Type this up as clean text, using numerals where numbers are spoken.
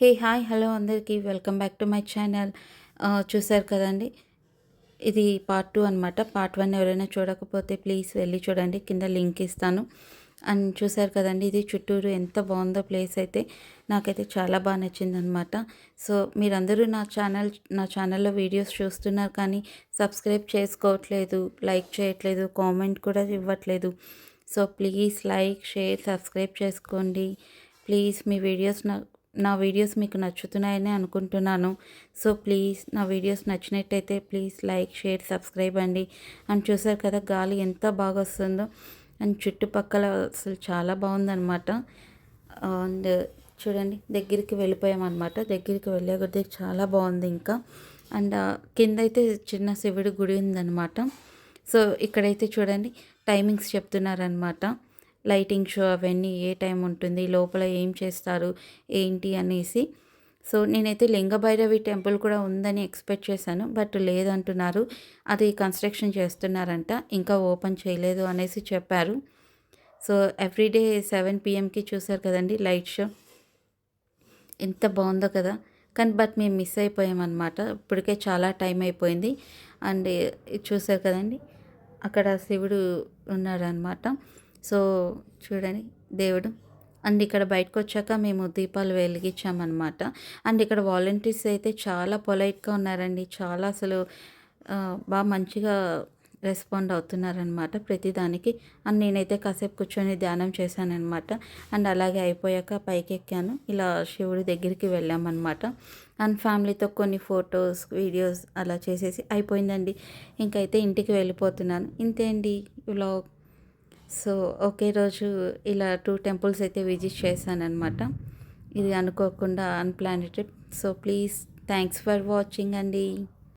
Hey hi hello అందరికీ welcome back to my channel. చూసారు కదండి, ఇది పార్ట్ 2 అనమాట. పార్ట్ 1 ఎవరైనా చూడకపోతే ప్లీజ్ వెళ్ళి చూడండి, కింద లింక్ ఇస్తాను. అండ్ చూసారు కదండి, ఇది చుట్టూరు ఎంత బాగుందో ప్లేస్ అయితే నాకైతే చాలా బాగా నచ్చిందనమాట. సో మీరందరూ నా ఛానల్లో వీడియోస్ చూస్తున్నారు కానీ సబ్స్క్రైబ్ చేసుకోవట్లేదు, లైక్ చేయట్లేదు, కామెంట్ కూడా ఇవ్వట్లేదు. So please like, share, subscribe చేసుకోండి ప్లీజ్. నా వీడియోస్ మీకు నచ్చుతున్నాయని అనుకుంటున్నాను. సో ప్లీజ్ నా వీడియోస్ నచ్చినట్టయితే ప్లీజ్ లైక్, షేర్, సబ్స్క్రైబ్ అండి. అండ్ చూసారు కదా గాలి ఎంత బాగా వస్తుందో, అండ్ చుట్టుపక్కల అసలు చాలా బాగుందన్నమాట. అండ్ చూడండి దగ్గరికి వెళ్ళిపోయామన్నమాట. దగ్గరికి వెళ్ళే కొద్దీ చాలా బాగుంది ఇంకా. అండ్ కింద అయితే చిన్న శివుడి గుడి ఉందన్నమాట. సో ఇక్కడైతే చూడండి టైమింగ్స్ చెప్తున్నారనమాట. లైటింగ్ షో అవన్నీ ఏ టైం ఉంటుంది, లోపల ఏం చేస్తారు ఏంటి అనేసి. సో నేనైతే లింగభైరవి టెంపుల్ కూడా ఉందని ఎక్స్పెక్ట్ చేశాను, బట్ లేదంటున్నారు. అది కన్స్ట్రక్షన్ చేస్తున్నారంట, ఇంకా ఓపెన్ చేయలేదు అనేసి చెప్పారు. సో ఎవ్రీడే 7 PM చూసారు కదండి లైట్ షో, ఎంత బాగుందో కదా. కానీ బట్ మేము మిస్ అయిపోయామన్నమాట, ఇప్పటికే చాలా టైం అయిపోయింది. అండ్ చూసారు కదండి అక్కడ శివుడు ఉన్నారనమాట. సో చూడండి దేవుడు. అండ్ ఇక్కడ బయటకు వచ్చాక మేము దీపాలు వెలిగించామన్నమాట. అండ్ ఇక్కడ వాలంటీర్స్ అయితే చాలా పొలైట్గా ఉన్నారండి, చాలా అసలు బాగా మంచిగా రెస్పాండ్ అవుతున్నారనమాట ప్రతిదానికి. అండ్ నేనైతే కాసేపు కూర్చొని ధ్యానం చేశానమాట. అండ్ అలాగే అయిపోయాక పైకి ఎక్కాను, ఇలా శివుడి దగ్గరికి వెళ్ళామన్నమాట. అండ్ ఫ్యామిలీతో కొన్ని ఫొటోస్, వీడియోస్ అలా చేసేసి అయిపోయిందండి. ఇంకైతే ఇంటికి వెళ్ళిపోతున్నాను. ఇంతే అండి వ్లాగ్. సో ఒకే రోజు ఇలా 2 టెంపుల్స్ అయితే విజిట్ చేశానమాట. ఇది అనుకోకుండా unplanned trip. So please thanks for watching అండి.